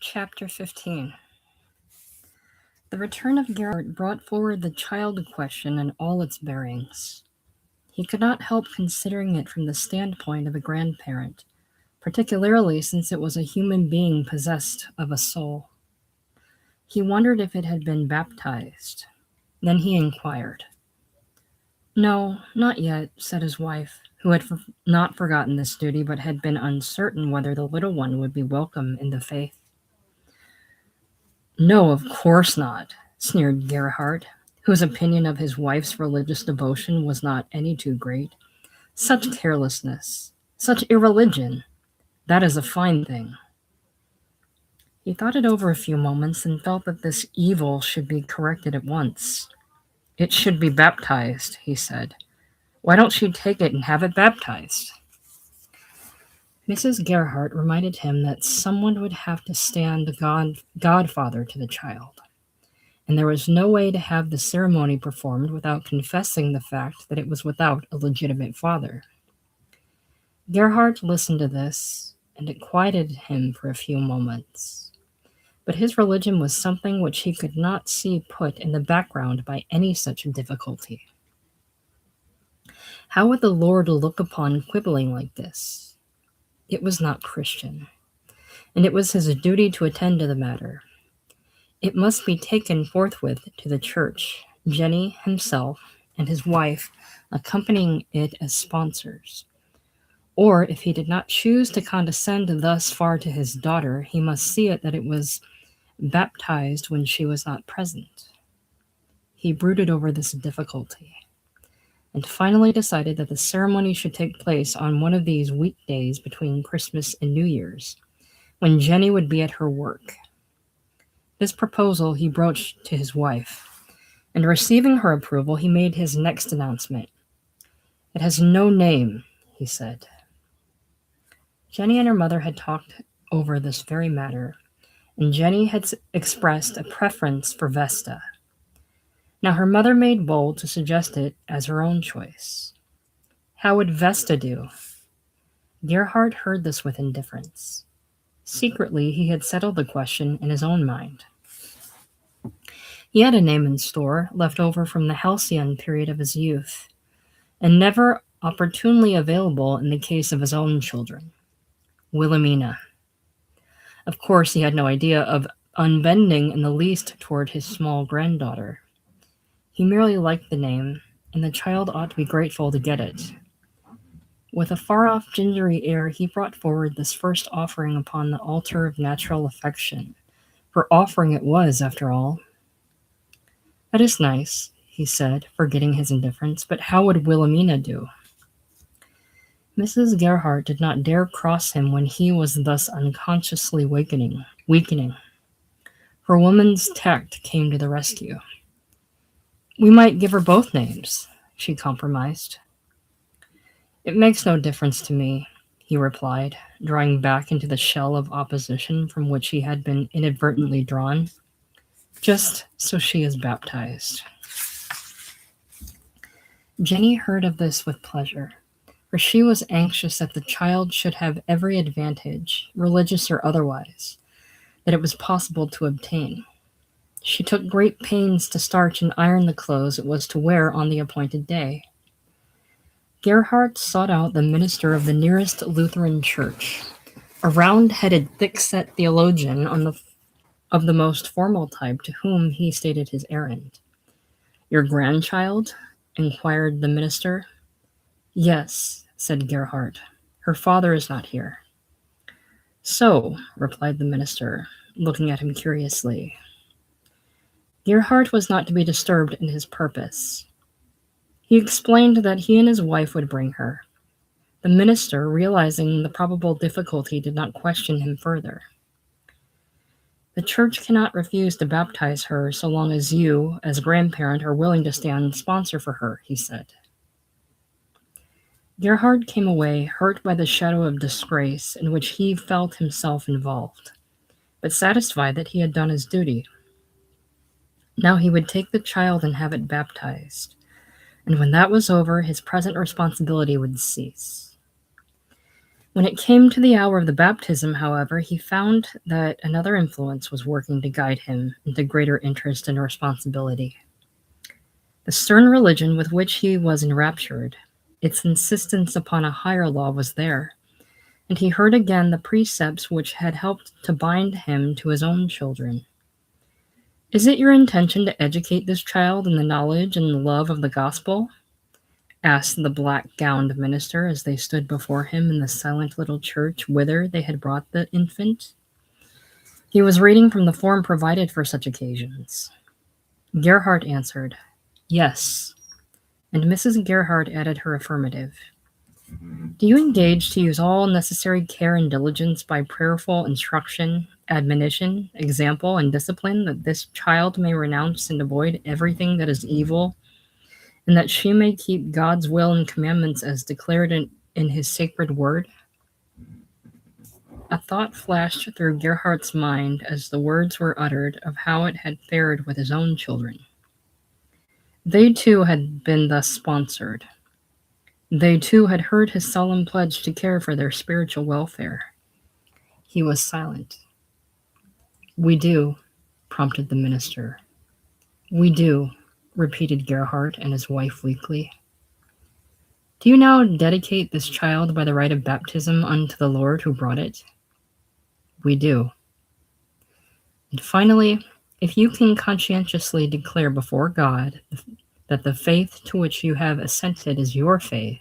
Chapter 15. The return of Gerhardt brought forward the child question in all its bearings. He could not help considering it from the standpoint of a grandparent, particularly since it was a human being possessed of a soul. He wondered if it had been baptized. Then he inquired. "No, not yet," said his wife, who had not forgotten this duty but had been uncertain whether the little one would be welcome in the faith. "No, of course not," sneered Gerhardt, whose opinion of his wife's religious devotion was not any too great. "Such carelessness, such irreligion. That is a fine thing." He thought it over a few moments and felt that this evil should be corrected at once. "It should be baptized," he said. "Why don't she take it and have it baptized?" Mrs. Gerhardt reminded him that someone would have to stand godfather to the child, and there was no way to have the ceremony performed without confessing the fact that it was without a legitimate father. Gerhardt listened to this, and it quieted him for a few moments. But his religion was something which he could not see put in the background by any such difficulty. How would the Lord look upon quibbling like this? It was not Christian, and it was his duty to attend to the matter. It must be taken forthwith to the church, Jennie himself and his wife accompanying it as sponsors. Or, if he did not choose to condescend thus far to his daughter, he must see it that it was baptized when she was not present. He brooded over this difficulty, and finally decided that the ceremony should take place on one of these weekdays between Christmas and New Year's, when Jennie would be at her work. This proposal he broached to his wife, and receiving her approval, he made his next announcement. "It has no name," he said. Jennie and her mother had talked over this very matter, and Jennie had expressed a preference for Vesta. Now her mother made bold to suggest it as her own choice. How would Vesta do? Gerhardt heard this with indifference. Secretly, he had settled the question in his own mind. He had a name in store, left over from the halcyon period of his youth, and never opportunely available in the case of his own children. Wilhelmina. Of course, he had no idea of unbending in the least toward his small granddaughter. He merely liked the name, and the child ought to be grateful to get it. With a far-off gingery air, he brought forward this first offering upon the altar of natural affection, for offering it was, after all. "That is nice," he said, forgetting his indifference, "but how would Wilhelmina do?" Mrs. Gerhardt did not dare cross him when he was thus unconsciously weakening. Her woman's tact came to the rescue. "We might give her both names," she compromised. "It makes no difference to me," he replied, drawing back into the shell of opposition from which he had been inadvertently drawn. "Just so she is baptized." Jennie heard of this with pleasure, for she was anxious that the child should have every advantage, religious or otherwise, that it was possible to obtain. She took great pains to starch and iron the clothes it was to wear on the appointed day. Gerhardt sought out the minister of the nearest Lutheran church, a round-headed, thick-set theologian of the most formal type, to whom he stated his errand. "Your grandchild?" inquired the minister. "Yes," said Gerhardt. "Her father is not here." "So," replied the minister, looking at him curiously. Gerhardt was not to be disturbed in his purpose. He explained that he and his wife would bring her. The minister, realizing the probable difficulty, did not question him further. "The church cannot refuse to baptize her so long as you, as grandparent, are willing to stand sponsor for her," he said. Gerhardt came away hurt by the shadow of disgrace in which he felt himself involved, but satisfied that he had done his duty. Now he would take the child and have it 'and when that was over, his present responsibility would cease. When it came to the hour of the baptism, however, he found that another influence was working to guide him into greater interest and responsibility. The stern religion with which he was enraptured, its insistence upon a higher law was there, and he heard again the precepts which had helped to bind him to his own children. "Is it your intention to educate this child in the knowledge and the love of the gospel?" asked the black-gowned minister as they stood before him in the silent little church whither they had brought the infant. He was reading from the form provided for such occasions. Gerhardt answered, "Yes," and Mrs. Gerhardt added her affirmative. "Do you engage to use all necessary care and diligence by prayerful instruction, admonition, example, and discipline, that this child may renounce and avoid everything that is evil, and that she may keep God's will and commandments as declared in his sacred word?" A thought flashed through Gerhardt's mind as the words were uttered of how it had fared with his own children. They too had been thus sponsored. They too had heard his solemn pledge to care for their spiritual welfare. He was silent. "We do," prompted the minister. "We do," repeated Gerhardt and his wife weakly. "Do you now dedicate this child by the rite of baptism unto the Lord who brought it?" "We do." "And finally, if you can conscientiously declare before God that the faith to which you have assented is your faith,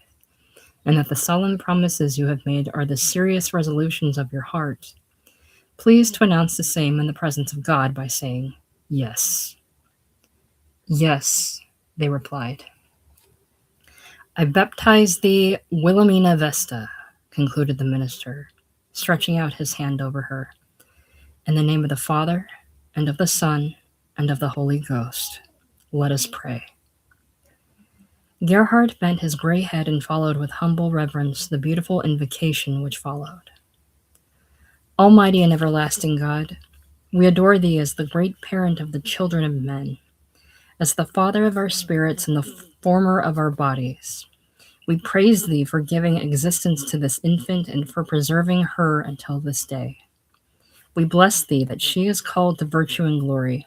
and that the solemn promises you have made are the serious resolutions of your heart, please to announce the same in the presence of God by saying, 'Yes.'" "Yes," they replied. "I baptize thee, Wilhelmina Vesta," concluded the minister, stretching out his hand over her, "in the name of the Father, and of the Son, and of the Holy Ghost. Let us pray." Gerhardt bent his gray head and followed with humble reverence the beautiful invocation which followed. "Almighty and everlasting God, we adore thee as the great parent of the children of men, as the Father of our spirits and the former of our bodies. We praise thee for giving existence to this infant and for preserving her until this day. We bless thee that she is called to virtue and glory,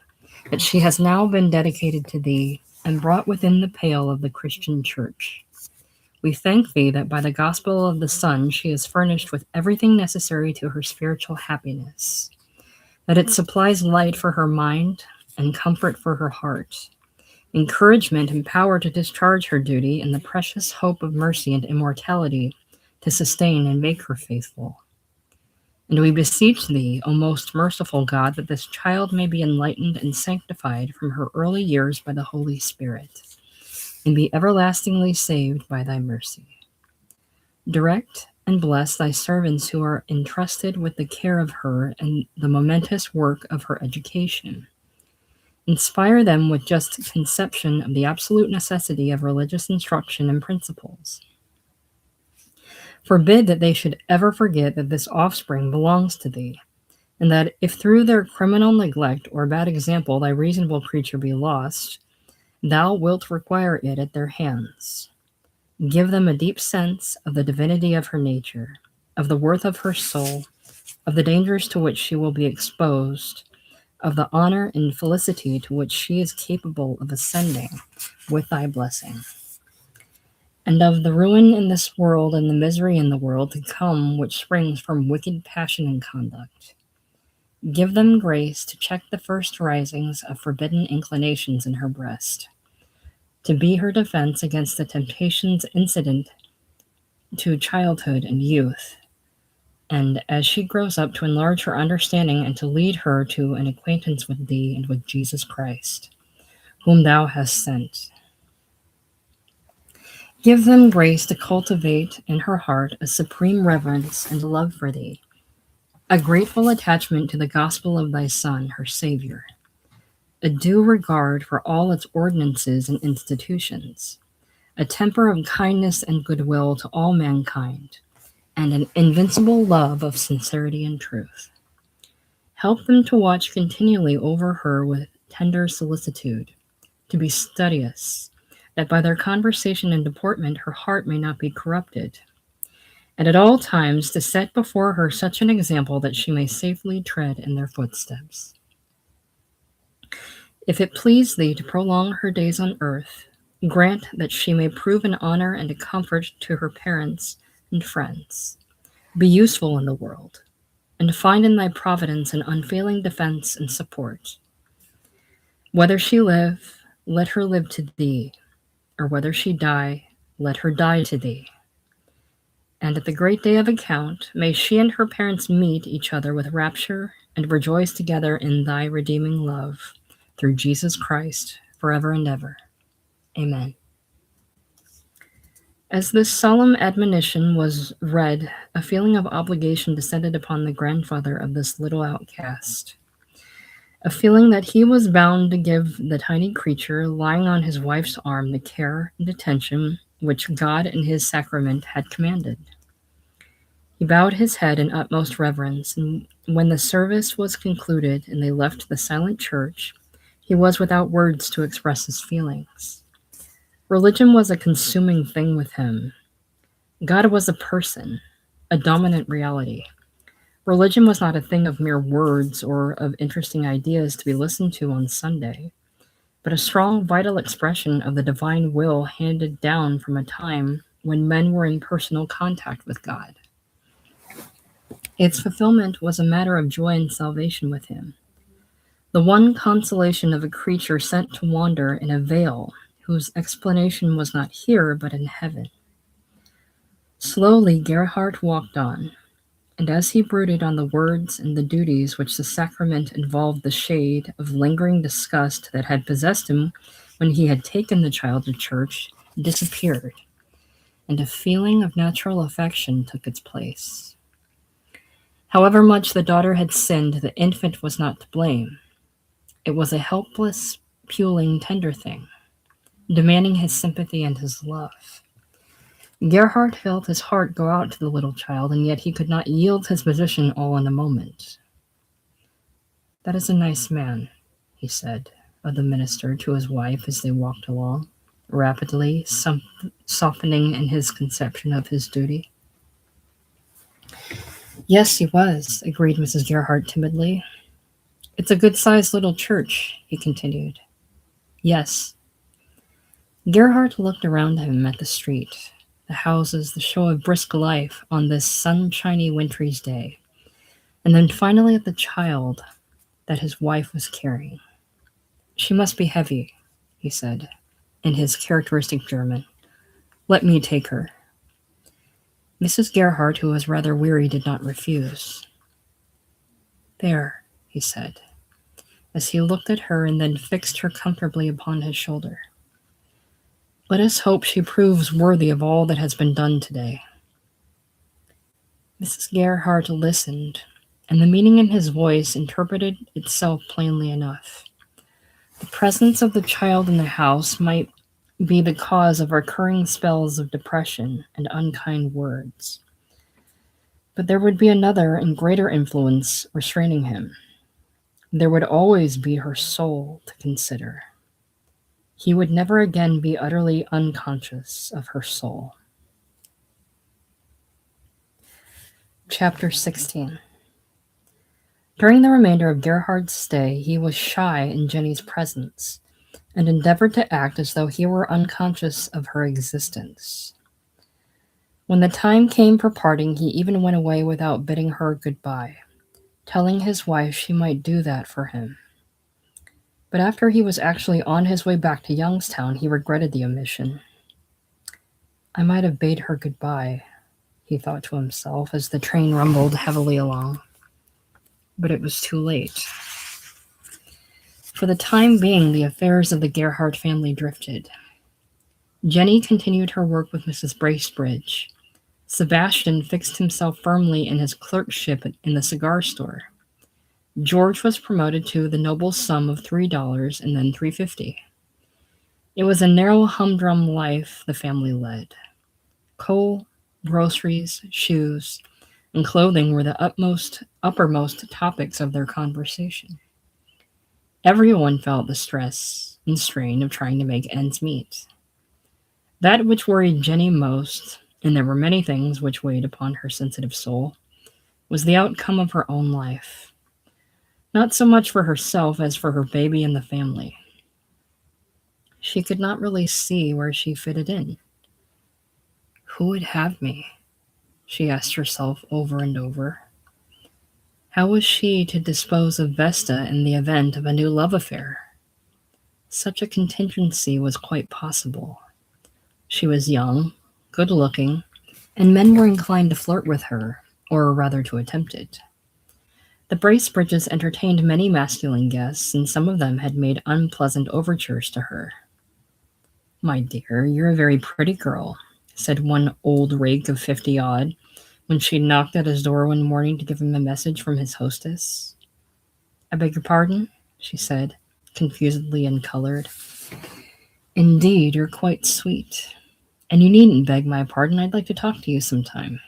that she has now been dedicated to thee and brought within the pale of the Christian Church. We thank thee that by the gospel of the Son she is furnished with everything necessary to her spiritual happiness, that it supplies light for her mind and comfort for her heart, encouragement and power to discharge her duty, and the precious hope of mercy and immortality to sustain and make her faithful. And we beseech thee, O most merciful God, that this child may be enlightened and sanctified from her early years by the Holy Spirit, and be everlastingly saved by thy mercy. Direct and bless thy servants who are entrusted with the care of her and the momentous work of her education. Inspire them with just conception of the absolute necessity of religious instruction and principles. Forbid that they should ever forget that this offspring belongs to thee, and that if through their criminal neglect or bad example thy reasonable creature be lost, thou wilt require it at their hands. Give them a deep sense of the divinity of her nature, of the worth of her soul, of the dangers to which she will be exposed, of the honor and felicity to which she is capable of ascending with thy blessing, and of the ruin in this world and the misery in the world to come which springs from wicked passion and conduct. Give them grace to check the first risings of forbidden inclinations in her breast, to be her defense against the temptations incident to childhood and youth, and as she grows up to enlarge her understanding and to lead her to an acquaintance with thee and with Jesus Christ, whom thou hast sent. Give them grace to cultivate in her heart a supreme reverence and love for thee, a grateful attachment to the gospel of thy Son, her Savior, a due regard for all its ordinances and institutions, a temper of kindness and goodwill to all mankind, and an invincible love of sincerity and truth. Help them to watch continually over her with tender solicitude, to be studious, that by their conversation and deportment her heart may not be corrupted, and at all times to set before her such an example that she may safely tread in their footsteps. If it please thee to prolong her days on earth, grant that she may prove an honor and a comfort to her parents and friends, be useful in the world, and find in thy providence an unfailing defense and support. Whether she live, let her live to thee, or whether she die, let her die to thee. And at the great day of account, may she and her parents meet each other with rapture and rejoice together in thy redeeming love, through Jesus Christ, forever and ever. Amen. As this solemn admonition was read, a feeling of obligation descended upon the grandfather of this little outcast. A feeling that he was bound to give the tiny creature lying on his wife's arm the care and attention which God in his sacrament had commanded. He bowed his head in utmost reverence, and when the service was concluded and they left the silent church, he was without words to express his feelings. Religion was a consuming thing with him. God was a person, a dominant reality. Religion was not a thing of mere words or of interesting ideas to be listened to on Sunday, but a strong, vital expression of the divine will handed down from a time when men were in personal contact with God. Its fulfillment was a matter of joy and salvation with him. The one consolation of a creature sent to wander in a vale whose explanation was not here but in heaven. Slowly Gerhardt walked on, and as he brooded on the words and the duties which the sacrament involved, the shade of lingering disgust that had possessed him when he had taken the child to church disappeared, and a feeling of natural affection took its place. However much the daughter had sinned, the infant was not to blame. It was a helpless, puling, tender thing, demanding his sympathy and his love. Gerhardt felt his heart go out to the little child, and yet he could not yield his position all in a moment. "That is a nice man," he said of the minister to his wife as they walked along, rapidly softening in his conception of his duty. "Yes, he was," agreed Mrs. Gerhardt timidly. "It's a good-sized little church," he continued. "Yes." Gerhardt looked around him at the street, the houses, the show of brisk life on this sunshiny wintry's day, and then finally at the child that his wife was carrying. "She must be heavy," he said, in his characteristic German. "Let me take her." Mrs. Gerhardt, who was rather weary, did not refuse. "There," he said, as he looked at her and then fixed her comfortably upon his shoulder. "Let us hope she proves worthy of all that has been done today." Mrs. Gerhardt listened, and the meaning in his voice interpreted itself plainly enough. The presence of the child in the house might be the cause of recurring spells of depression and unkind words. But there would be another and greater influence restraining him. There would always be her soul to consider. He would never again be utterly unconscious of her soul. Chapter 16. During the remainder of Gerhardt's stay, he was shy in Jennie's presence, and endeavored to act as though he were unconscious of her existence. When the time came for parting, he even went away without bidding her goodbye, telling his wife she might do that for him. But after he was actually on his way back to Youngstown, he regretted the omission. "I might have bade her goodbye," he thought to himself as the train rumbled heavily along. But it was too late. For the time being, the affairs of the Gerhardt family drifted. Jennie continued her work with Mrs. Bracebridge. Sebastian fixed himself firmly in his clerkship in the cigar store. George was promoted to the noble sum of $3 and then $3.50. It was a narrow, humdrum life the family led. Coal, groceries, shoes, and clothing were the uppermost topics of their conversation. Everyone felt the stress and strain of trying to make ends meet. That which worried Jennie most and there were many things which weighed upon her sensitive soul, was the outcome of her own life, not so much for herself as for her baby and the family. She could not really see where she fitted in. Who would have me? She asked herself over and over. How was she to dispose of Vesta in the event of a new love affair? Such a contingency was quite possible. She was young, good-looking, and men were inclined to flirt with her, or rather to attempt it. The Bracebridges entertained many masculine guests, and some of them had made unpleasant overtures to her. "My dear, you're a very pretty girl," said one old rake of 50-odd, when she knocked at his door one morning to give him a message from his hostess. "I beg your pardon?" she said, confusedly and colored. "Indeed, you're quite sweet. And you needn't beg my pardon. I'd like to talk to you sometime."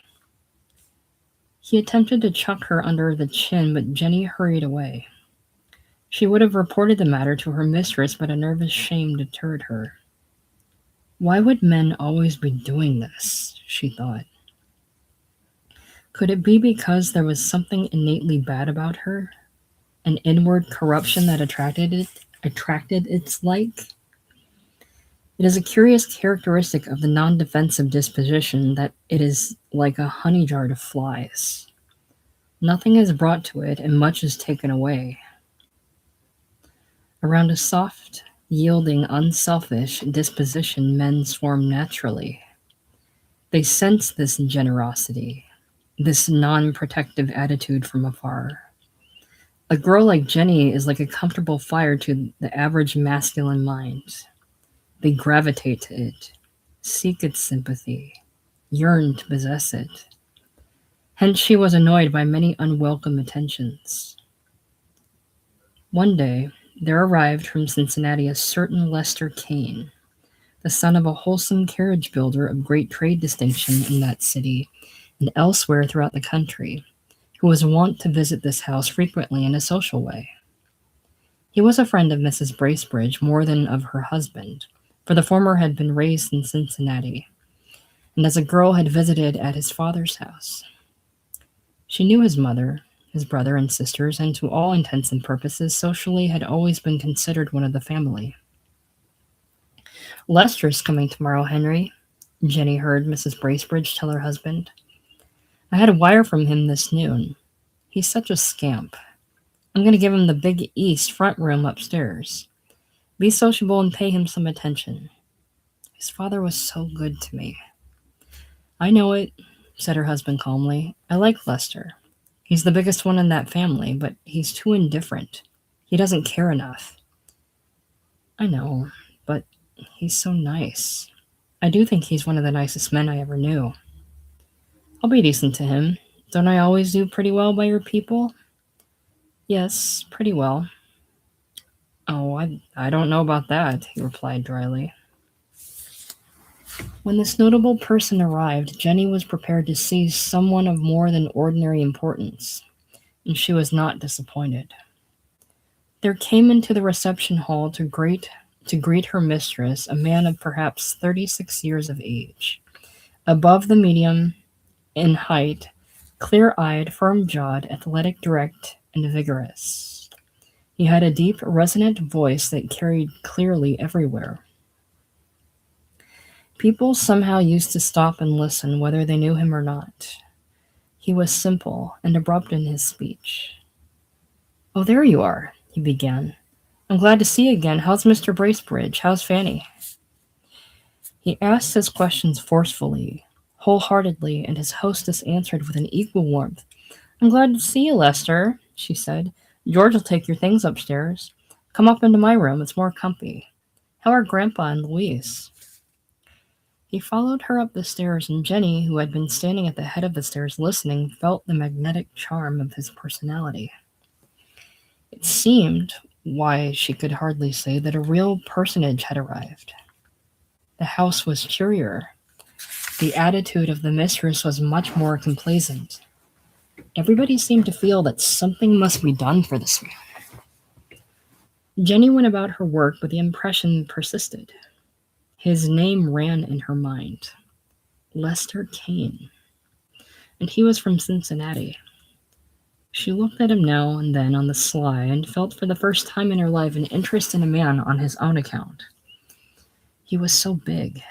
He attempted to chuck her under the chin, but Jennie hurried away. She would have reported the matter to her mistress, but a nervous shame deterred her. Why would men always be doing this? She thought. Could it be because there was something innately bad about her? An inward corruption that attracted its like? It is a curious characteristic of the non-defensive disposition that it is like a honey jar to flies. Nothing is brought to it, and much is taken away. Around a soft, yielding, unselfish disposition men swarm naturally. They sense this generosity, this non-protective attitude from afar. A girl like Jennie is like a comfortable fire to the average masculine mind. They gravitate to it, seek its sympathy, yearn to possess it. Hence she was annoyed by many unwelcome attentions. One day, there arrived from Cincinnati a certain Lester Kane, the son of a wholesome carriage builder of great trade distinction in that city and elsewhere throughout the country, who was wont to visit this house frequently in a social way. He was a friend of Mrs. Bracebridge more than of her husband, for the former had been raised in Cincinnati, and as a girl had visited at his father's house. She knew his mother, his brother and sisters, and to all intents and purposes socially had always been considered one of the family. "Lester's coming tomorrow, Henry," Jennie heard Mrs. Bracebridge tell her husband. "I had a wire from him this noon. He's such a scamp. I'm going to give him the big east front room upstairs. Be sociable and pay him some attention. His father was so good to me." "I know it," said her husband calmly. "I like Lester. He's the biggest one in that family, but he's too indifferent. He doesn't care enough." "I know, but he's so nice. I do think he's one of the nicest men I ever knew." "I'll be decent to him. Don't I always do pretty well by your people?" "Yes, pretty well." "Oh, I don't know about that," he replied dryly. When this notable person arrived, Jennie was prepared to see someone of more than ordinary importance, and she was not disappointed. There came into the reception hall to greet her mistress a man of perhaps 36 years of age, above the medium in height, clear-eyed, firm-jawed, athletic, direct, and vigorous. He had a deep, resonant voice that carried clearly everywhere. People somehow used to stop and listen, whether they knew him or not. He was simple and abrupt in his speech. "Oh, there you are," he began. "I'm glad to see you again. How's Mr. Bracebridge? How's Fanny?" He asked his questions forcefully, wholeheartedly, and his hostess answered with an equal warmth. "I'm glad to see you, Lester," she said. "George will take your things upstairs. Come up into my room. It's more comfy. How are Grandpa and Louise?" He followed her up the stairs, and Jennie, who had been standing at the head of the stairs listening, felt the magnetic charm of his personality. It seemed, why she could hardly say, that a real personage had arrived. The house was cheerier. The attitude of the mistress was much more complaisant. Everybody seemed to feel that something must be done for this man. Jennie went about her work, but the impression persisted. His name ran in her mind. Lester Kane, and he was from Cincinnati. She looked at him now and then on the sly and felt for the first time in her life an interest in a man on his own account. He was so big,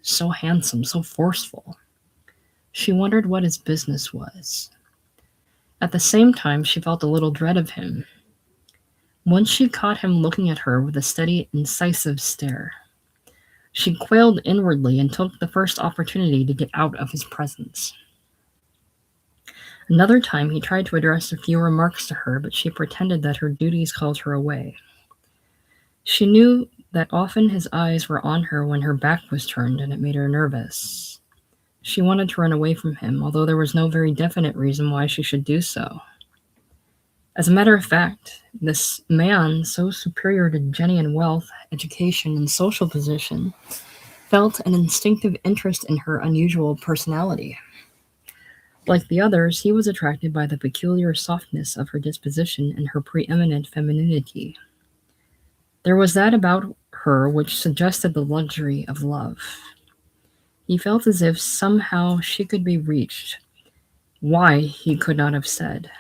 so handsome, so forceful. She wondered what his business was. At the same time, she felt a little dread of him. Once she caught him looking at her with a steady, incisive stare. She quailed inwardly and took the first opportunity to get out of his presence. Another time he tried to address a few remarks to her, but she pretended that her duties called her away. She knew that often his eyes were on her when her back was turned, and it made her nervous. She wanted to run away from him, although there was no very definite reason why she should do so. As a matter of fact, this man, so superior to Jennie in wealth, education, and social position, felt an instinctive interest in her unusual personality. Like the others, he was attracted by the peculiar softness of her disposition and her preeminent femininity. There was that about her which suggested the luxury of love. He felt as if somehow she could be reached. Why, he could not have said.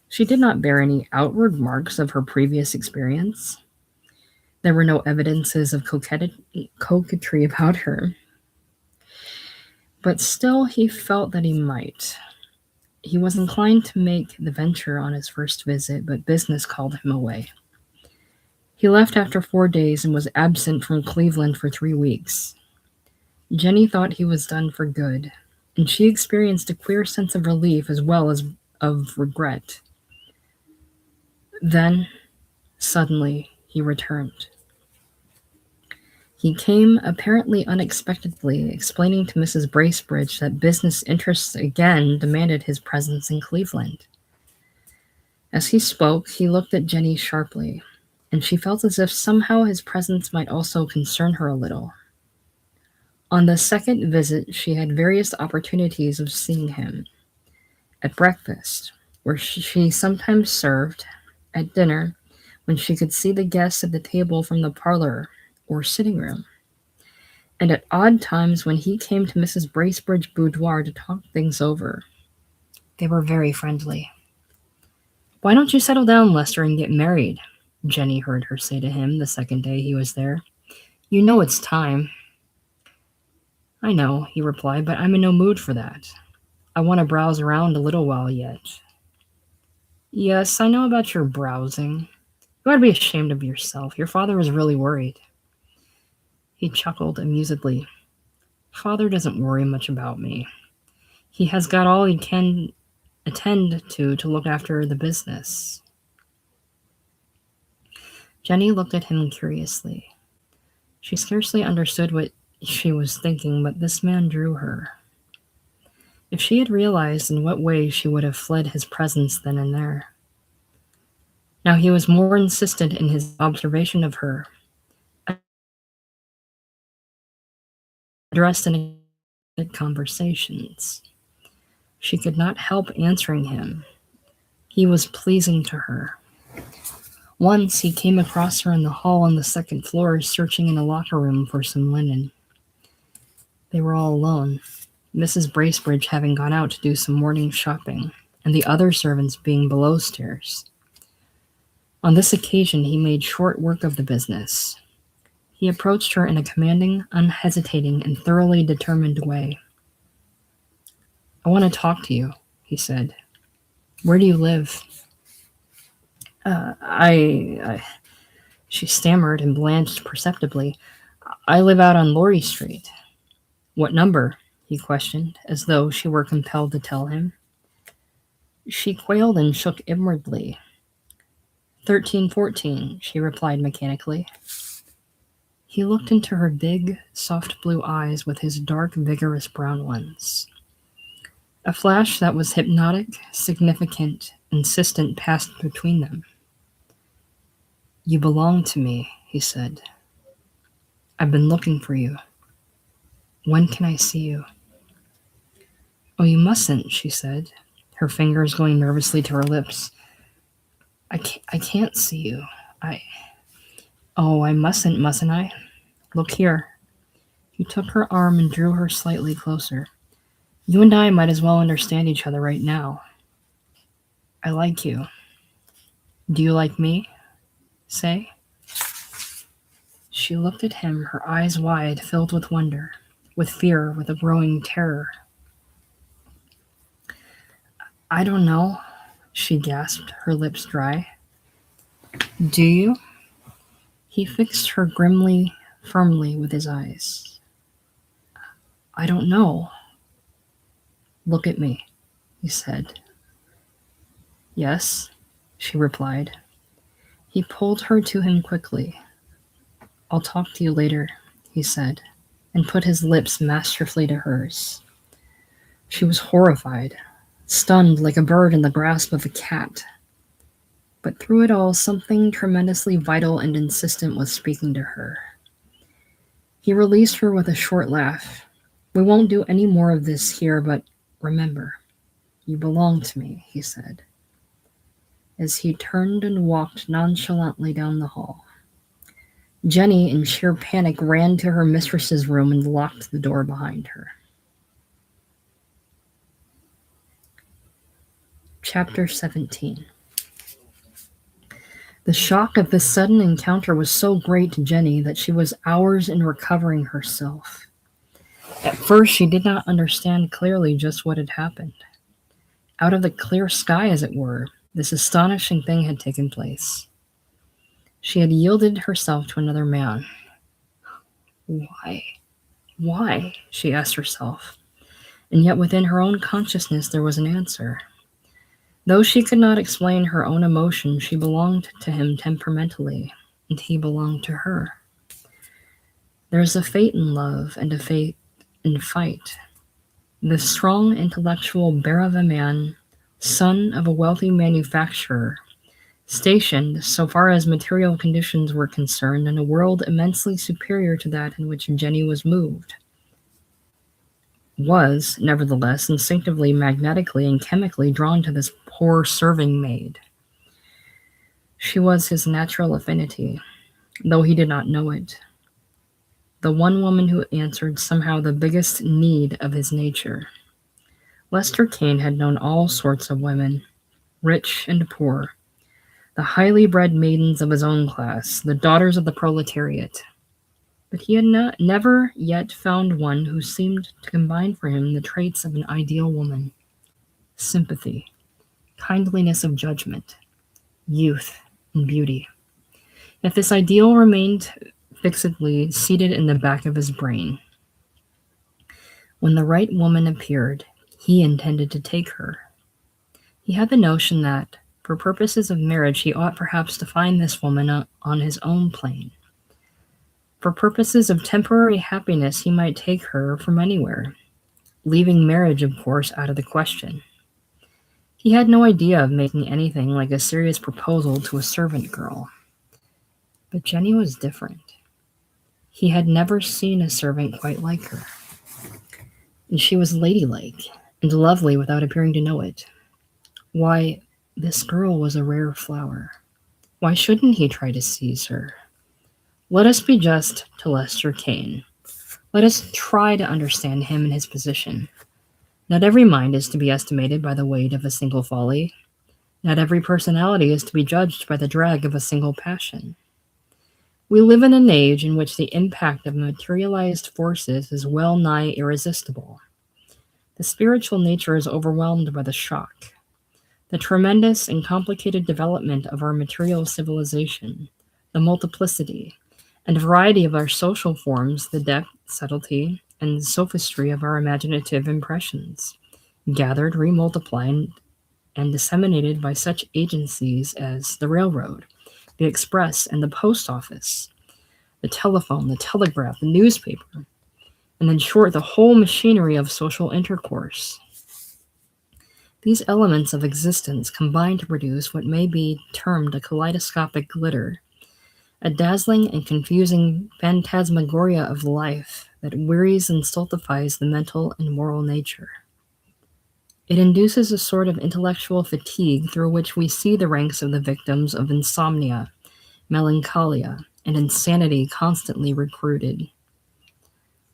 She did not bear any outward marks of her previous experience. There were no evidences of coquetry about her. But still he felt that he might. He was inclined to make the venture on his first visit, but business called him away. He left after 4 days and was absent from Cleveland for 3 weeks. Jennie thought he was done for good, and she experienced a queer sense of relief as well as of regret. Then, suddenly, he returned. He came apparently unexpectedly, explaining to Mrs. Bracebridge that business interests again demanded his presence in Cleveland. As he spoke, he looked at Jennie sharply, and she felt as if somehow his presence might also concern her a little. On the second visit, she had various opportunities of seeing him. At breakfast, where she sometimes served, at dinner, when she could see the guests at the table from the parlor or sitting room, and at odd times when he came to Mrs. Bracebridge's boudoir to talk things over. They were very friendly. "Why don't you settle down, Lester, and get married?" Jennie heard her say to him the second day he was there. "You know it's time." "I know," he replied, "but I'm in no mood for that. I want to browse around a little while yet." "Yes, I know about your browsing. You ought to be ashamed of yourself. Your father is really worried." He chuckled amusedly. "Father doesn't worry much about me. He has got all he can attend to look after the business." Jennie looked at him curiously. She scarcely understood what she was thinking, but this man drew her. If she had realized in what way, she would have fled his presence then and there. Now he was more insistent in his observation of her, addressed in conversations. She could not help answering him. He was pleasing to her. Once he came across her in the hall on the second floor, searching in a locker room for some linen. They were all alone, Mrs. Bracebridge having gone out to do some morning shopping, and the other servants being below stairs. On this occasion he made short work of the business. He approached her in a commanding, unhesitating, and thoroughly determined way. "I want to talk to you," he said. "Where do you live?" She stammered and blanched perceptibly. "I live out on Laurie Street." "What number?" he questioned, as though she were compelled to tell him. She quailed and shook inwardly. 1314, she replied mechanically. He looked into her big, soft blue eyes with his dark, vigorous brown ones. A flash that was hypnotic, significant, insistent passed between them. "You belong to me," he said. "I've been looking for you. When can I see you?" "Oh, you mustn't," she said, her fingers going nervously to her lips. I can't see you. Oh, I mustn't I? Look here." He took her arm and drew her slightly closer. You and I might as well understand each other right now. I like you. Do you like me? Say. She looked at him, her eyes wide, filled with wonder, with fear, with a growing terror. I don't know, she gasped, her lips dry. Do you? He fixed her grimly, firmly with his eyes. I don't know. Look at me, he said. Yes, she replied. He pulled her to him quickly. I'll talk to you later, he said, and put his lips masterfully to hers. She was horrified, stunned like a bird in the grasp of a cat. But through it all, something tremendously vital and insistent was speaking to her. He released her with a short laugh. We won't do any more of this here, but remember, you belong to me, he said, as he turned and walked nonchalantly down the hall. Jennie, in sheer panic, ran to her mistress's room and locked the door behind her. Chapter 17. The shock of this sudden encounter was so great to Jennie that she was hours in recovering herself. At first, she did not understand clearly just what had happened. Out of the clear sky, as it were, this astonishing thing had taken place. She had yielded herself to another man. Why? Why? She asked herself. And yet within her own consciousness there was an answer. Though she could not explain her own emotion, she belonged to him temperamentally, and he belonged to her. There is a fate in love and a fate in fight. The strong intellectual bear of a man, son of a wealthy manufacturer, stationed, so far as material conditions were concerned, in a world immensely superior to that in which Jennie was moved, was, nevertheless, instinctively, magnetically, and chemically drawn to this poor serving maid. She was his natural affinity, though he did not know it. The one woman who answered somehow the biggest need of his nature. Lester Kane had known all sorts of women, rich and poor, the highly bred maidens of his own class, the daughters of the proletariat. But he had never yet found one who seemed to combine for him the traits of an ideal woman: sympathy, kindliness of judgment, youth, and beauty. Yet this ideal remained fixedly seated in the back of his brain. When the right woman appeared, he intended to take her. He had the notion that, for purposes of marriage, he ought perhaps to find this woman on his own plane. For purposes of temporary happiness, he might take her from anywhere, leaving marriage, of course, out of the question. He had no idea of making anything like a serious proposal to a servant girl. But Jennie was different. He had never seen a servant quite like her. And she was ladylike and lovely without appearing to know it. Why, this girl was a rare flower. Why shouldn't he try to seize her? Let us be just to Lester Kane. Let us try to understand him and his position. Not every mind is to be estimated by the weight of a single folly. Not every personality is to be judged by the drag of a single passion. We live in an age in which the impact of materialized forces is well nigh irresistible. The spiritual nature is overwhelmed by the shock. The tremendous and complicated development of our material civilization, the multiplicity and variety of our social forms, the depth, subtlety, and sophistry of our imaginative impressions, gathered, remultiplied, and disseminated by such agencies as the railroad, the express, and the post office, the telephone, the telegraph, the newspaper, and in short, the whole machinery of social intercourse. These elements of existence combine to produce what may be termed a kaleidoscopic glitter, a dazzling and confusing phantasmagoria of life that wearies and stultifies the mental and moral nature. It induces a sort of intellectual fatigue through which we see the ranks of the victims of insomnia, melancholia, and insanity constantly recruited.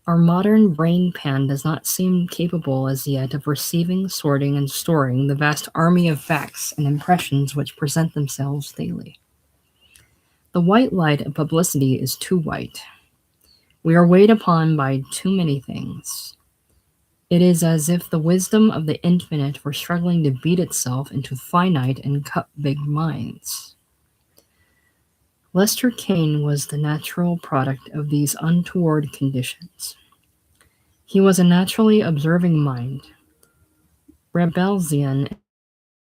Our modern brain pan does not seem capable as yet of receiving, sorting, and storing the vast army of facts and impressions which present themselves daily. The white light of publicity is too white. We are weighed upon by too many things. It is as if the wisdom of the infinite were struggling to beat itself into finite and cup-big minds. Lester Kane was the natural product of these untoward conditions. He was a naturally observing mind, Rabelsian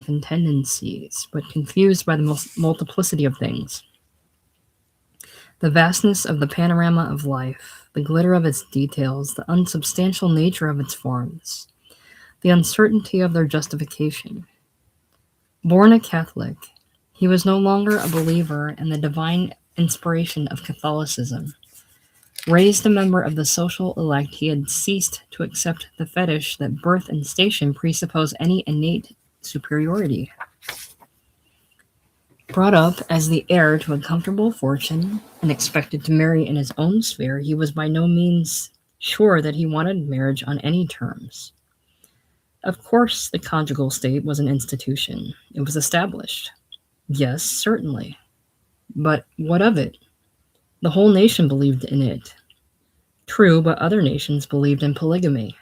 in tendencies, but confused by the multiplicity of things. The vastness of the panorama of life, the glitter of its details, the unsubstantial nature of its forms, the uncertainty of their justification. Born a Catholic, he was no longer a believer in the divine inspiration of Catholicism. Raised a member of the social elect, he had ceased to accept the fetish that birth and station presuppose any innate superiority. Brought up as the heir to a comfortable fortune and expected to marry in his own sphere, he was by no means sure that he wanted marriage on any terms. Of course, the conjugal state was an institution. It was established. Yes, certainly. But what of it? The whole nation believed in it. True, but other nations believed in polygamy.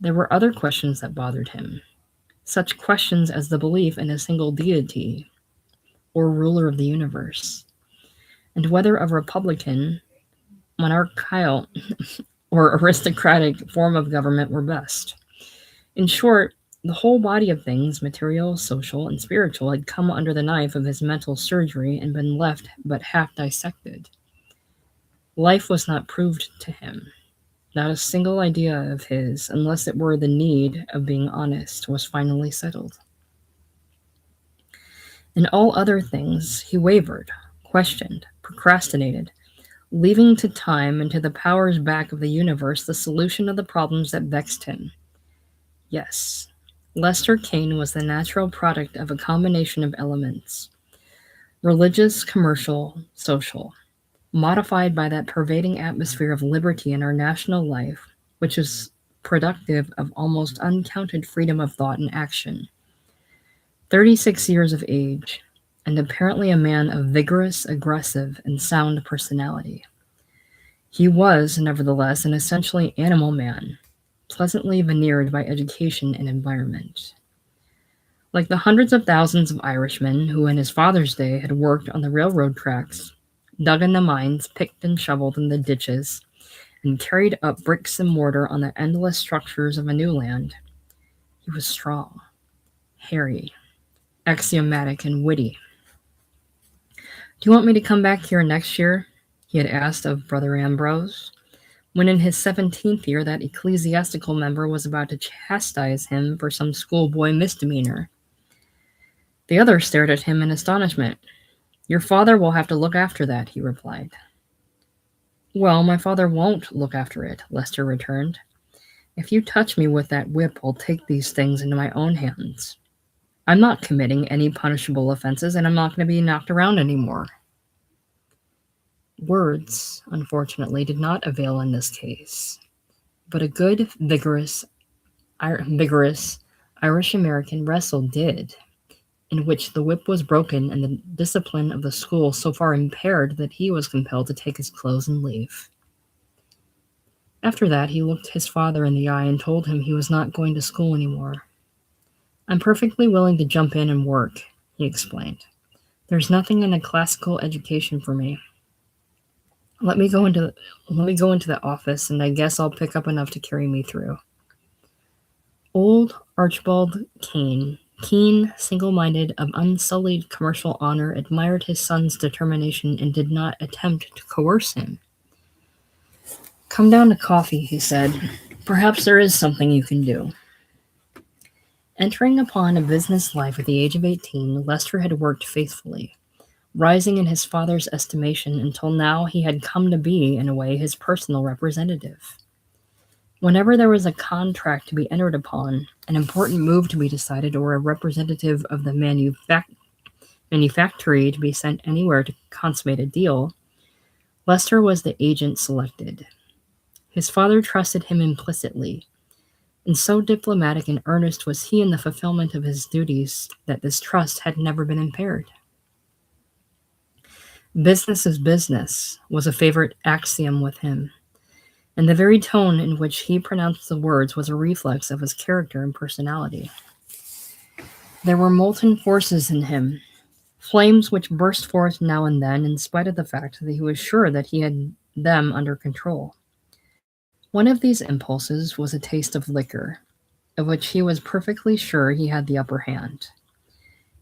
There were other questions that bothered him, such questions as the belief in a single deity or ruler of the universe, and whether a republican, monarchical, or aristocratic form of government were best. In short, the whole body of things, material, social, and spiritual, had come under the knife of his mental surgery and been left but half dissected. Life was not proved to him. Not a single idea of his, unless it were the need of being honest, was finally settled. In all other things, he wavered, questioned, procrastinated, leaving to time and to the powers back of the universe the solution of the problems that vexed him. Yes, Lester Kane was the natural product of a combination of elements, religious, commercial, social, modified by that pervading atmosphere of liberty in our national life, which is productive of almost uncounted freedom of thought and action. 36 years of age, and apparently a man of vigorous, aggressive, and sound personality. He was, nevertheless, an essentially animal man, pleasantly veneered by education and environment. Like the hundreds of thousands of Irishmen who in his father's day had worked on the railroad tracks, dug in the mines, picked and shoveled in the ditches, and carried up bricks and mortar on the endless structures of a new land, he was strong, hairy, axiomatic, and witty. "Do you want me to come back here next year?" he had asked of Brother Ambrose, when in his 17th year that ecclesiastical member was about to chastise him for some schoolboy misdemeanor. The other stared at him in astonishment. "Your father will have to look after that," he replied. "Well, my father won't look after it," Lester returned. "If you touch me with that whip, I'll take these things into my own hands. I'm not committing any punishable offenses, and I'm not going to be knocked around anymore." Words, unfortunately, did not avail in this case, but a good, vigorous Irish-American wrestle did, in which the whip was broken and the discipline of the school so far impaired that he was compelled to take his clothes and leave. After that, he looked his father in the eye and told him he was not going to school anymore. "I'm perfectly willing to jump in and work," he explained. "There's nothing in a classical education for me. Let me go into the office, and I guess I'll pick up enough to carry me through." Old Archibald Kane, keen, single-minded, of unsullied commercial honor, admired his son's determination and did not attempt to coerce him. "Come down to coffee," he said. "Perhaps there is something you can do." Entering upon a business life at the age of 18, Lester had worked faithfully, rising in his father's estimation until now he had come to be, in a way, his personal representative. Whenever there was a contract to be entered upon, an important move to be decided, or a representative of the manufactory to be sent anywhere to consummate a deal, Lester was the agent selected. His father trusted him implicitly, and so diplomatic and earnest was he in the fulfillment of his duties that this trust had never been impaired. Business is business was a favorite axiom with him, and the very tone in which he pronounced the words was a reflex of his character and personality. There were molten forces in him, flames which burst forth now and then in spite of the fact that he was sure that he had them under control. One of these impulses was a taste of liquor, of which he was perfectly sure he had the upper hand.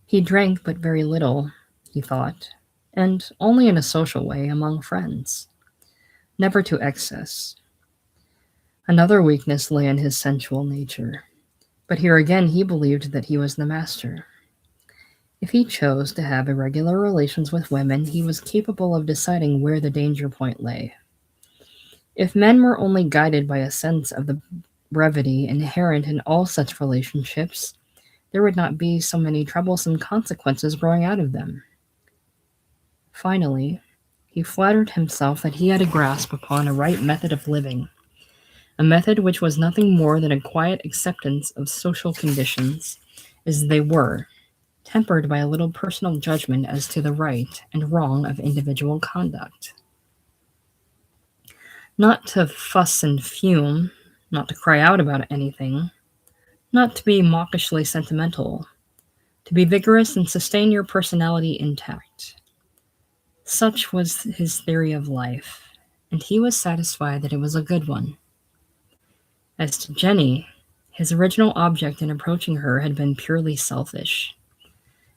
He drank but very little, he thought, and only in a social way among friends, never to excess. Another weakness lay in his sensual nature, but here again he believed that he was the master. If he chose to have irregular relations with women, he was capable of deciding where the danger point lay. If men were only guided by a sense of the brevity inherent in all such relationships, there would not be so many troublesome consequences growing out of them. Finally, he flattered himself that he had a grasp upon a right method of living, a method which was nothing more than a quiet acceptance of social conditions as they were, tempered by a little personal judgment as to the right and wrong of individual conduct. Not to fuss and fume, not to cry out about anything, not to be mawkishly sentimental, to be vigorous and sustain your personality intact. Such was his theory of life, and he was satisfied that it was a good one. As to Jennie, his original object in approaching her had been purely selfish.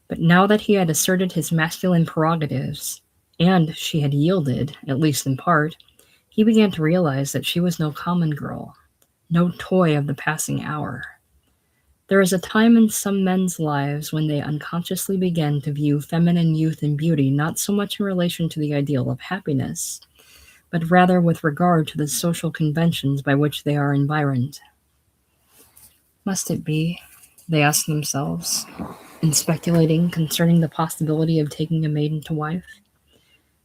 But now that he had asserted his masculine prerogatives, and she had yielded, at least in part, he began to realize that she was no common girl, no toy of the passing hour. There is a time in some men's lives when they unconsciously begin to view feminine youth and beauty not so much in relation to the ideal of happiness, but rather with regard to the social conventions by which they are environed. Must it be, they ask themselves, in speculating concerning the possibility of taking a maiden to wife,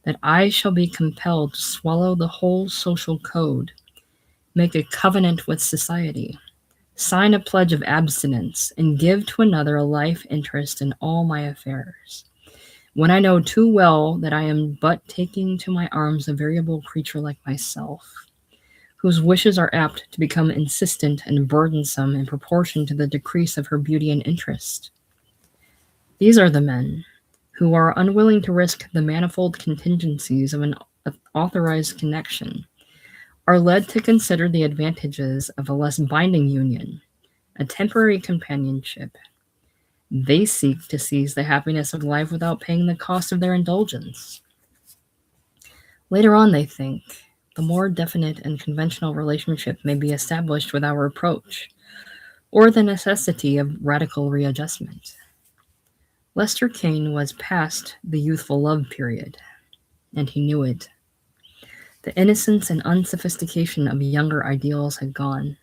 that I shall be compelled to swallow the whole social code, make a covenant with society, sign a pledge of abstinence, and give to another a life interest in all my affairs, when I know too well that I am but taking to my arms a variable creature like myself, whose wishes are apt to become insistent and burdensome in proportion to the decrease of her beauty and interest. These are the men who are unwilling to risk the manifold contingencies of an authorized connection, are led to consider the advantages of a less binding union, a temporary companionship. They seek to seize the happiness of life without paying the cost of their indulgence. Later on, they think, the more definite and conventional relationship may be established without reproach, or the necessity of radical readjustment. Lester Kane was past the youthful love period, and he knew it. The innocence and unsophistication of younger ideals had gone.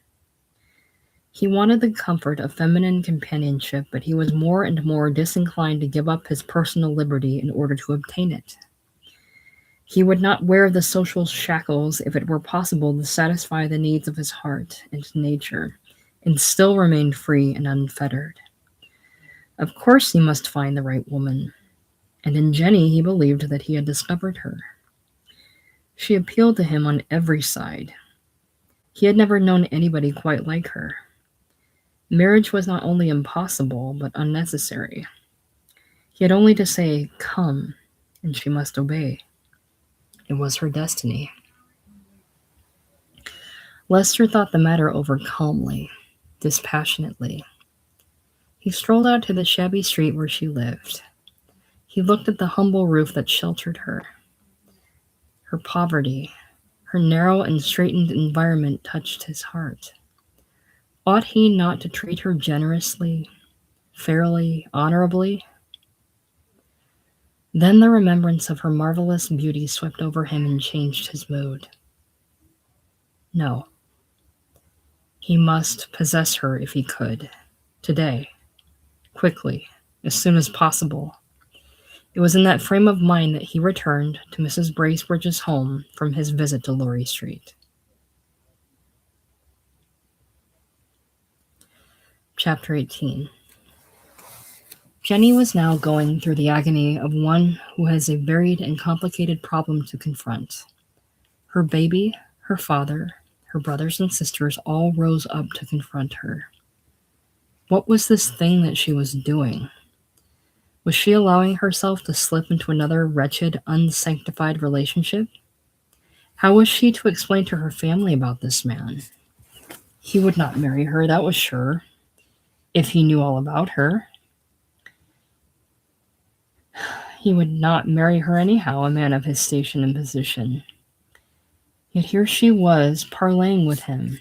He wanted the comfort of feminine companionship, but he was more and more disinclined to give up his personal liberty in order to obtain it. He would not wear the social shackles if it were possible to satisfy the needs of his heart and nature, and still remain free and unfettered. Of course he must find the right woman, and in Jennie he believed that he had discovered her. She appealed to him on every side. He had never known anybody quite like her. Marriage was not only impossible, but unnecessary. He had only to say, "Come," and she must obey. It was her destiny. Lester thought the matter over calmly, dispassionately. He strolled out to the shabby street where she lived. He looked at the humble roof that sheltered her. Her poverty, her narrow and straitened environment touched his heart. Ought he not to treat her generously, fairly, honorably? Then the remembrance of her marvelous beauty swept over him and changed his mood. No. He must possess her if he could. Today. Quickly. As soon as possible. It was in that frame of mind that he returned to Mrs. Bracebridge's home from his visit to Laurie Street. Chapter 18. Jennie was now going through the agony of one who has a varied and complicated problem to confront. Her baby, her father, her brothers and sisters all rose up to confront her. What was this thing that she was doing? Was she allowing herself to slip into another wretched, unsanctified relationship? How was she to explain to her family about this man? He would not marry her, that was sure, if he knew all about her. He would not marry her anyhow, a man of his station and position. Yet here she was, parleying with him.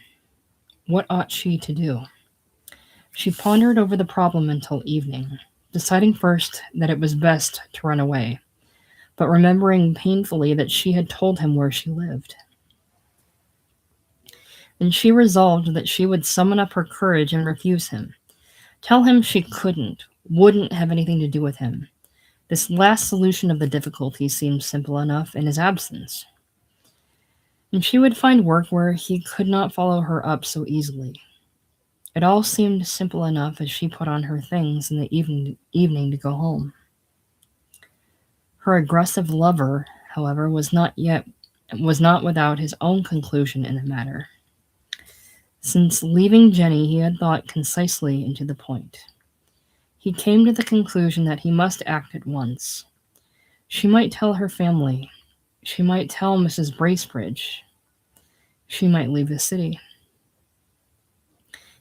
What ought she to do? She pondered over the problem until evening, deciding first that it was best to run away, but remembering painfully that she had told him where she lived. And she resolved that she would summon up her courage and refuse him. Tell him she wouldn't have anything to do with him. This last solution of the difficulty seemed simple enough in his absence. And she would find work where he could not follow her up so easily. It all seemed simple enough as she put on her things in the evening to go home. Her aggressive lover, however, was not without his own conclusion in the matter. Since leaving Jennie, he had thought concisely and to the point. He came to the conclusion that he must act at once. She might tell her family. She might tell Mrs. Bracebridge. She might leave the city.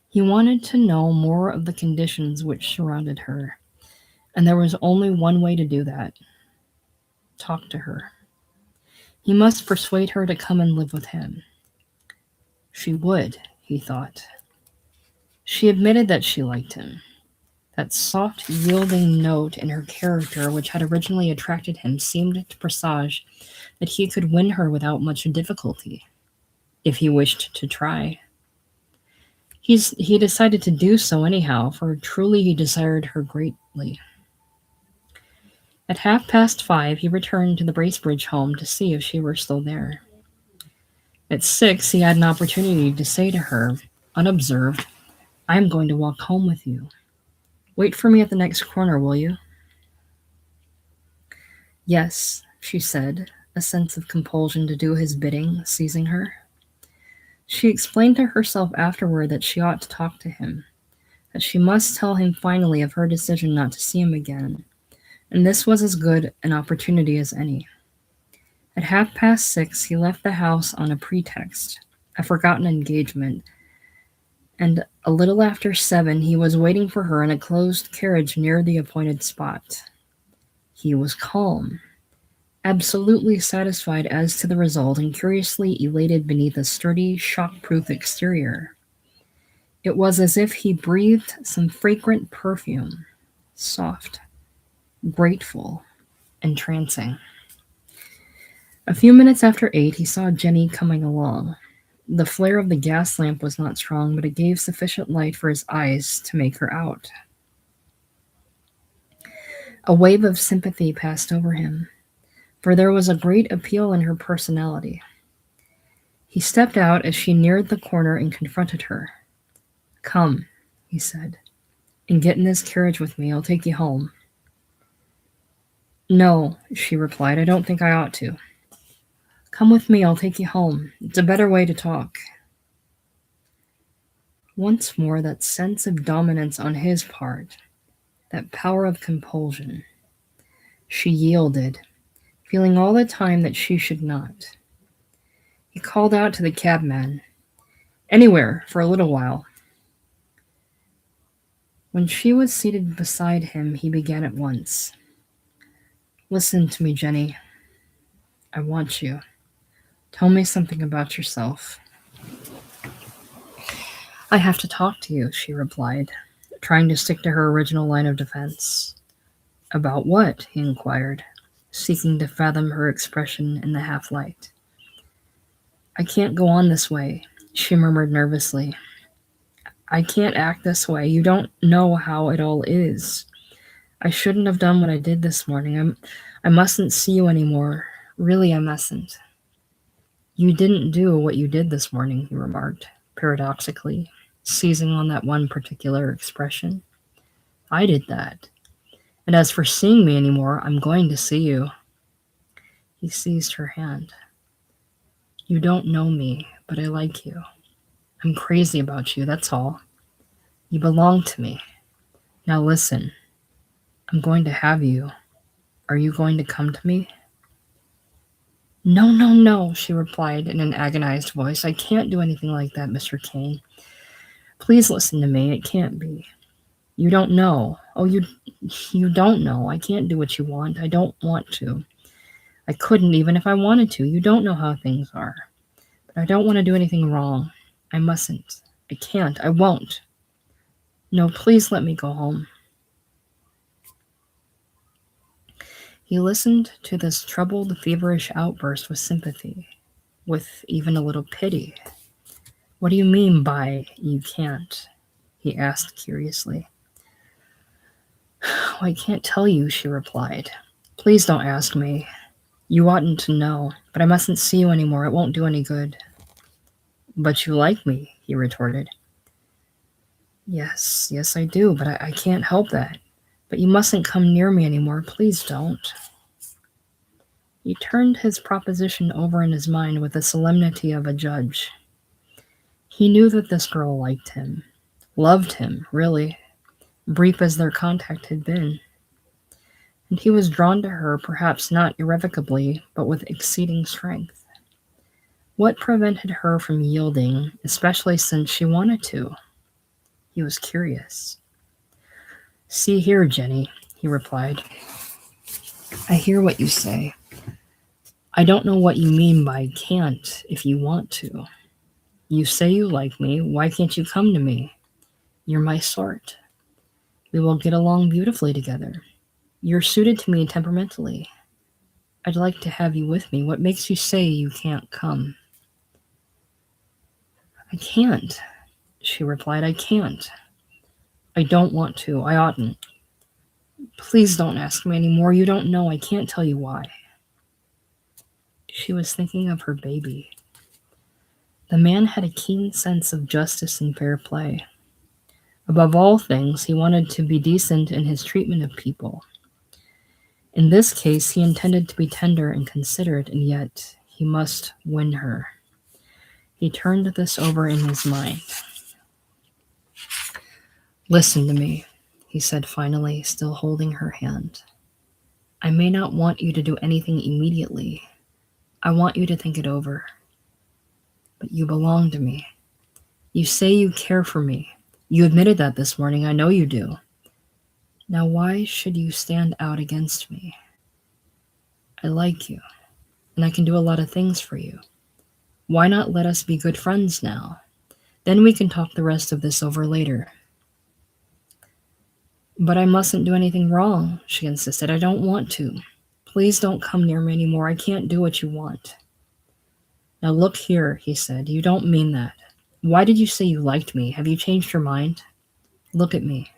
He wanted to know more of the conditions which surrounded her, and there was only one way to do that. Talk to her. He must persuade her to come and live with him. She would, he thought. She admitted that she liked him. That soft, yielding note in her character which had originally attracted him seemed to presage that he could win her without much difficulty, if he wished to try. He decided to do so anyhow, for truly he desired her greatly. At 5:30, he returned to the Bracebridge home to see if she were still there. At 6, he had an opportunity to say to her, unobserved, "I am going to walk home with you. Wait for me at the next corner, will you?" "Yes," she said, a sense of compulsion to do his bidding seizing her. She explained to herself afterward that she ought to talk to him, that she must tell him finally of her decision not to see him again, and this was as good an opportunity as any. At 6:30, he left the house on a pretext, a forgotten engagement, and a little after 7 he was waiting for her in a closed carriage near the appointed spot. He was calm, absolutely satisfied as to the result, and curiously elated beneath a sturdy, shock-proof exterior. It was as if he breathed some fragrant perfume, soft, grateful, entrancing. A few minutes after 8, he saw Jennie coming along. The flare of the gas lamp was not strong, but it gave sufficient light for his eyes to make her out. A wave of sympathy passed over him, for there was a great appeal in her personality. He stepped out as she neared the corner and confronted her. "Come," he said, "and get in this carriage with me. I'll take you home." "No," she replied, "I don't think I ought to." "Come with me, I'll take you home. It's a better way to talk." Once more that sense of dominance on his part, that power of compulsion. She yielded, feeling all the time that she should not. He called out to the cabman, "Anywhere, for a little while." When she was seated beside him, he began at once. "Listen to me, Jennie. I want you. Tell me something about yourself." "I have to talk to you," she replied, trying to stick to her original line of defense. "About what?" he inquired, seeking to fathom her expression in the half-light. "I can't go on this way," she murmured nervously. "I can't act this way. You don't know how it all is. I shouldn't have done what I did this morning. I mustn't see you anymore. Really, I mustn't." "You didn't do what you did this morning," he remarked, paradoxically, seizing on that one particular expression. I did that. And as for seeing me anymore, I'm going to see you. He seized her hand. You don't know me, but I like you. I'm crazy about you, that's all. You belong to me. Now listen, I'm going to have you. Are you going to come to me? No, no, no, she replied in an agonized voice. I can't do anything like that, Mr. Kane. Please listen to me. It can't be. You don't know. Oh, you don't know. I can't do what you want. I don't want to. I couldn't even if I wanted to. You don't know how things are. But I don't want to do anything wrong. I mustn't. I can't. I won't. No, please let me go home. He listened to this troubled, feverish outburst with sympathy, with even a little pity. What do you mean by you can't? He asked curiously. Oh, I can't tell you, she replied. Please don't ask me. You oughtn't to know, but I mustn't see you anymore. It won't do any good. But you like me, he retorted. Yes, I do, but I can't help that. But you mustn't come near me anymore. Please don't. He turned his proposition over in his mind with the solemnity of a judge. He knew that this girl liked him, loved him, really, brief as their contact had been. And he was drawn to her, perhaps not irrevocably, but with exceeding strength. What prevented her from yielding, especially since she wanted to? He was curious. See here, Jenny, he replied. I hear what you say. I don't know what you mean by can't if you want to. You say you like me. Why can't you come to me? You're my sort. We will get along beautifully together. You're suited to me temperamentally. I'd like to have you with me. What makes you say you can't come? I can't, she replied. I can't. I don't want to. I oughtn't. Please don't ask me any more. You don't know. I can't tell you why. She was thinking of her baby. The man had a keen sense of justice and fair play. Above all things, he wanted to be decent in his treatment of people. In this case, he intended to be tender and considerate, and yet he must win her. He turned this over in his mind. Listen to me, he said finally, still holding her hand. I may not want you to do anything immediately. I want you to think it over. But you belong to me. You say you care for me. You admitted that this morning. I know you do. Now why should you stand out against me? I like you, and I can do a lot of things for you. Why not let us be good friends now? Then we can talk the rest of this over later. But I mustn't do anything wrong, she insisted. I don't want to. Please don't come near me anymore. I can't do what you want. Now look here, he said. You don't mean that. Why did you say you liked me? Have you changed your mind? Look at me.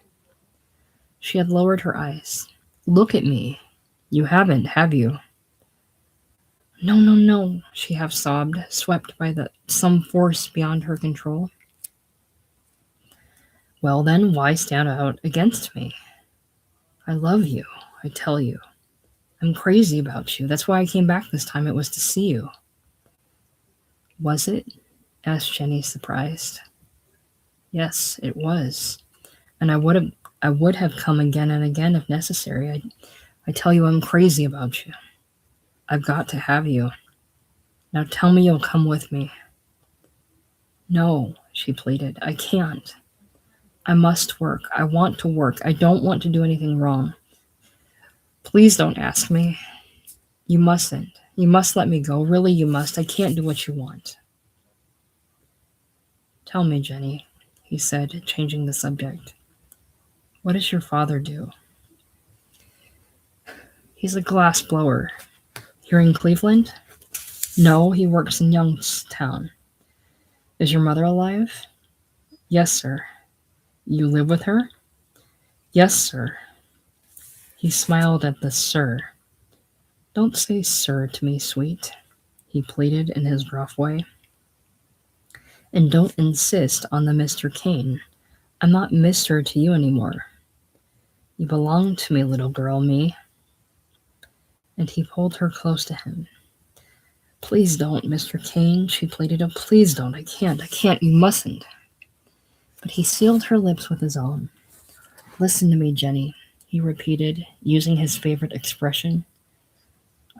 She had lowered her eyes. Look at me. You haven't, have you? No, she half sobbed, swept by some force beyond her control. Well then, why stand out against me? I love you, I tell you. I'm crazy about you. That's why I came back this time. It was to see you. Was it? Asked Jenny, surprised. Yes, it was. And I would have come again and again if necessary. I tell you, I'm crazy about you. I've got to have you. Now tell me you'll come with me. No, she pleaded. I can't. I must work. I want to work. I don't want to do anything wrong. Please don't ask me. You mustn't. You must let me go. Really, you must. I can't do what you want. Tell me, Jenny, he said, changing the subject. What does your father do? He's a glass blower. Here in Cleveland? No, he works in Youngstown. Is your mother alive? Yes, sir. You live with her? Yes, sir. He smiled at the sir. Don't say sir to me, sweet, he pleaded in his gruff way. And don't insist on the Mr. Kane. I'm not Mister to you anymore. You belong to me, little girl, me. And he pulled her close to him. Please don't, Mr. Kane, she pleaded. Oh, please don't. I can't. You mustn't. But he sealed her lips with his own. Listen to me, Jennie, he repeated, using his favorite expression.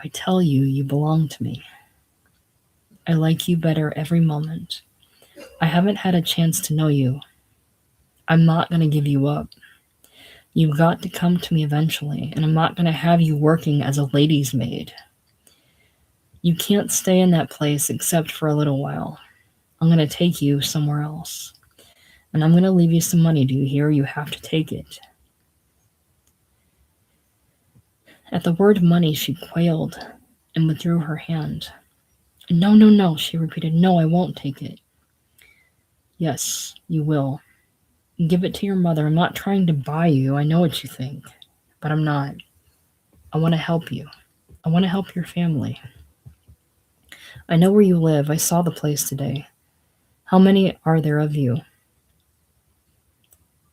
I tell you, you belong to me. I like you better every moment. I haven't had a chance to know you. I'm not going to give you up. You've got to come to me eventually, and I'm not going to have you working as a lady's maid. You can't stay in that place except for a little while. I'm going to take you somewhere else. And I'm going to leave you some money, do you hear? You have to take it. At the word money, she quailed and withdrew her hand. No, she repeated. No, I won't take it. Yes, you will. Give it to your mother. I'm not trying to buy you. I know what you think, but I'm not. I want to help you. I want to help your family. I know where you live. I saw the place today. How many are there of you?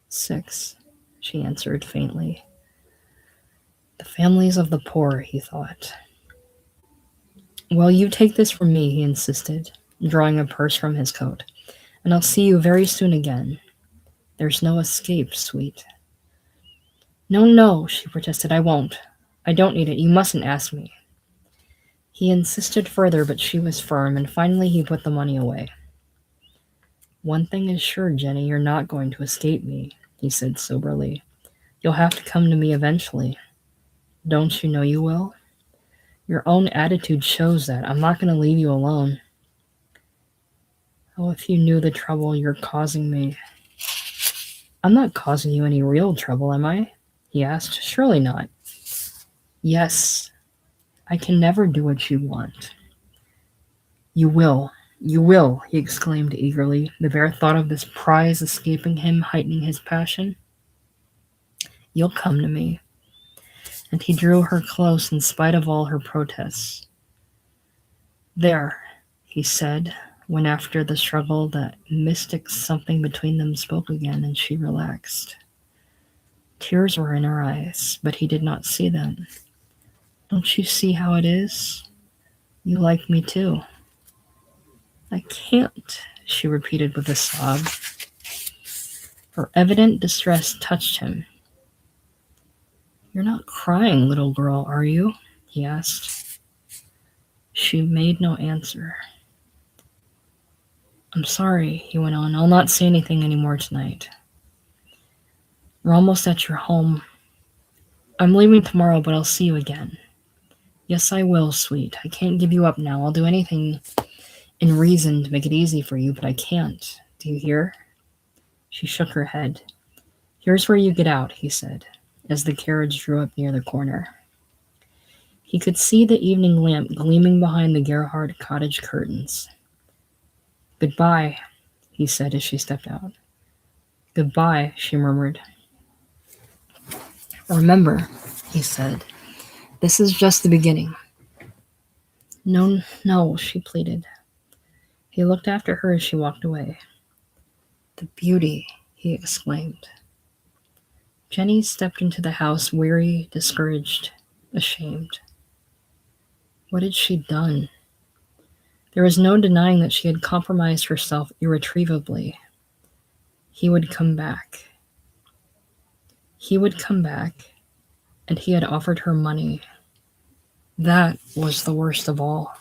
6, she answered faintly. The families of the poor, he thought. Well, you take this from me, he insisted, drawing a purse from his coat, and I'll see you very soon again. There's no escape, sweet. No, she protested. I won't. I don't need it. You mustn't ask me. He insisted further, but she was firm, and finally he put the money away. One thing is sure, Jennie, you're not going to escape me, he said soberly. You'll have to come to me eventually. Don't you know you will? Your own attitude shows that. I'm not going to leave you alone. Oh, if you knew the trouble you're causing me. I'm not causing you any real trouble, am I? He asked. Surely not. Yes, I can never do what you want. You will, he exclaimed eagerly, the bare thought of this prize escaping him heightening his passion. You'll come to me. And he drew her close in spite of all her protests. There, he said, when after the struggle that mystic something between them spoke again, and she relaxed. Tears were in her eyes, but he did not see them. Don't you see how it is? You like me too. I can't, she repeated with a sob. Her evident distress touched him. You're not crying, little girl, are you? He asked. She made no answer. I'm sorry, he went on. I'll not say anything anymore tonight. We're almost at your home. I'm leaving tomorrow, but I'll see you again. Yes, I will, sweet. I can't give you up now. I'll do anything in reason to make it easy for you, but I can't. Do you hear? She shook her head. Here's where you get out, he said, as the carriage drew up near the corner. He could see the evening lamp gleaming behind the Gerhardt cottage curtains. Goodbye, he said as she stepped out. Goodbye, she murmured. Remember, he said, this is just the beginning. No, she pleaded. He looked after her as she walked away. The beauty, he exclaimed. Jennie stepped into the house, weary, discouraged, ashamed. What had she done? There was no denying that she had compromised herself irretrievably. He would come back. And he had offered her money. That was the worst of all.